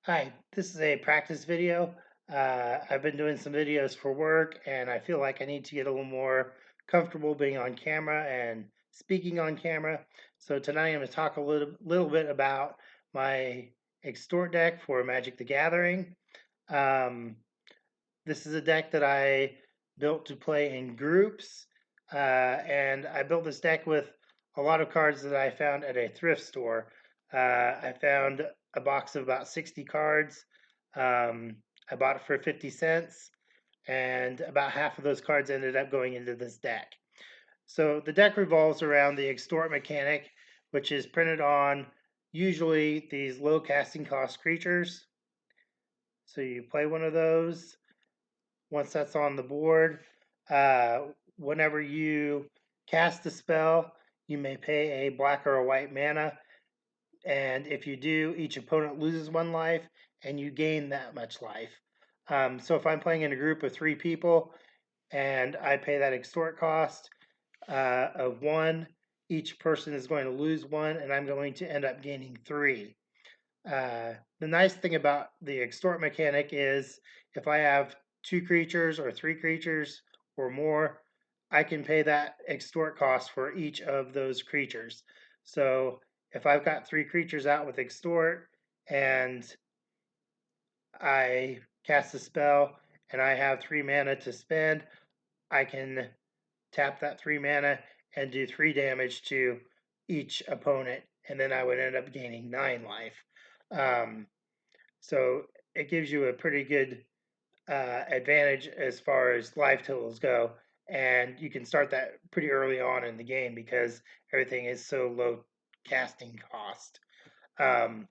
Hi, this is a practice video. I've been doing some videos for work and I feel like I need to get a little more comfortable being on camera and speaking on camera. So tonight I'm going to talk a little bit about my extort deck for Magic the Gathering. Um, this is a deck that I built to play in groups, and I built this deck with a lot of cards that I found at a thrift store. I found a box of about 60 cards. Um, I bought it for 50 cents, and about half of those cards ended up going into this deck. So the deck revolves around the extort mechanic, which is printed on usually these low casting cost creatures. So you play one of those. Once that's on the board, uh, whenever you cast a spell, you may pay a black or a white mana. And if you do, each opponent loses one life and you gain that much life. So if I'm playing in a group of 3 people and I pay that extort cost of 1, each person is going to lose 1 and I'm going to end up gaining 3. The nice thing about the extort mechanic is if I have 2 creatures or 3 creatures or more, I can pay that extort cost for each of those creatures. So if I've got 3 creatures out with extort and I cast a spell and I have 3 mana to spend, I can tap that 3 mana and do 3 damage to each opponent, and then I would end up gaining 9 life. Um, so it gives you a pretty good advantage as far as life totals go. And you can start that pretty early on in the game because everything is so low casting cost. Um,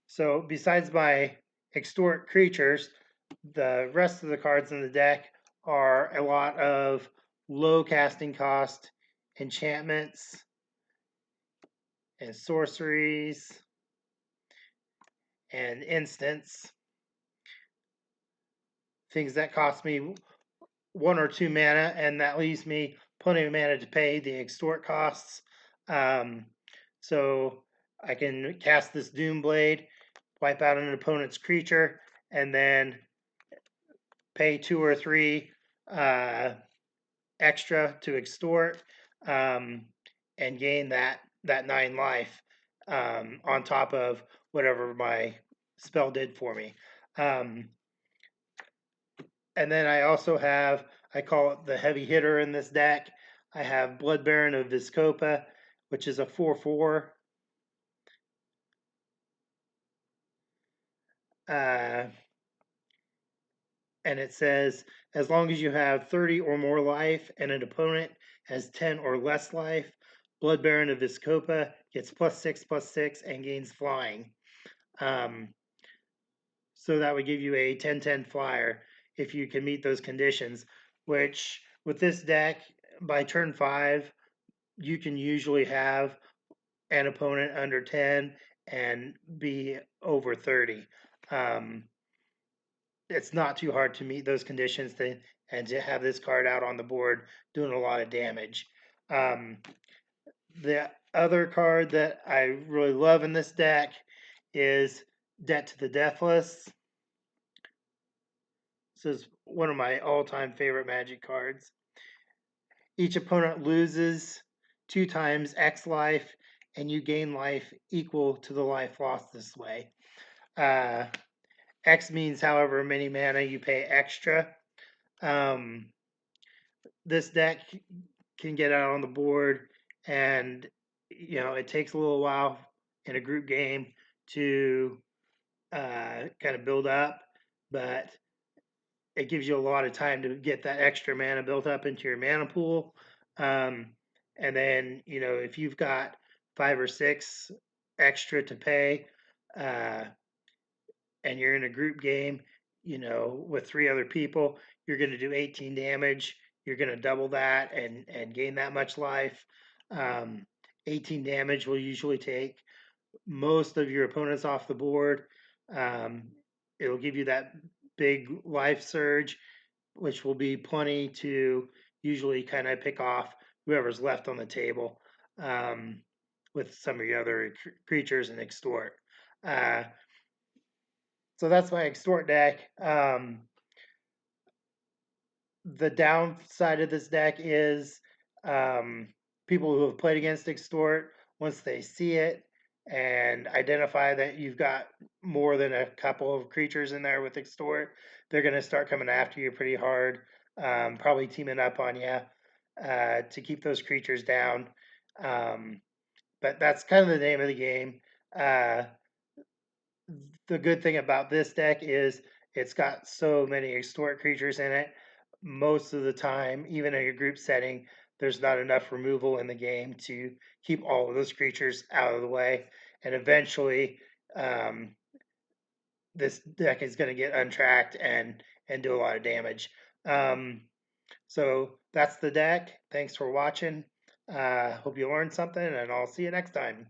so besides my extort creatures, the rest of the cards in the deck are a lot of low casting cost enchantments and sorceries and instants, things that cost me 1 or 2 mana, and that leaves me plenty of mana to pay the extort costs. Um, so I can cast this Doom Blade, wipe out an opponent's creature, and then pay 2 or 3 uh, extra to extort, um, and gain that 9 life on top of whatever my spell did for me. Um, and then I also have, I call it the heavy hitter in this deck. I have Blood Baron of Viscopa, which is a 4/4. Uh, and it says, as long as you have 30 or more life and an opponent has 10 or less life, Blood Baron of Viscopa gets +6/+6 and gains flying. Um, so that would give you a 10/10 flyer if you can meet those conditions, which with this deck, by turn 5, you can usually have an opponent under 10 and be over 30. Um, it's not too hard to meet those conditions and to have this card out on the board doing a lot of damage. Um, the other card that I really love in this deck is Debt to the Deathless. This is one of my all-time favorite Magic cards. Each opponent loses 2 times X life, and you gain life equal to the life lost this way. Uh, X means however many mana you pay extra. Um, this deck can get out on the board, and it takes a little while in a group game to kind of build up, but it gives you a lot of time to get that extra mana built up into your mana pool. Um, and then, if you've got 5 or 6 extra to pay, uh, and you're in a group game, with 3 other people, you're going to do 18 damage. You're going to double that and gain that much life. Um, 18 damage will usually take most of your opponents off the board. Um, it'll give you that big life surge, which will be plenty to usually kind of pick off whoever's left on the table, with some of your other creatures and extort. Uh, So that's my extort deck. The downside of this deck is um, people who have played against extort, once they see it and identify that you've got more than a couple of creatures in there with extort, they're going to start coming after you pretty hard, probably teaming up on you to keep those creatures down. Um, but that's kind of the name of the game. Uh, the good thing about this deck is it's got so many extort creatures in it. Most of the time, even in a group setting, there's not enough removal in the game to keep all of those creatures out of the way. And eventually, um, this deck is going to get untracked and do a lot of damage. Um, so that's the deck. Thanks for watching. Hope you learned something, and I'll see you next time.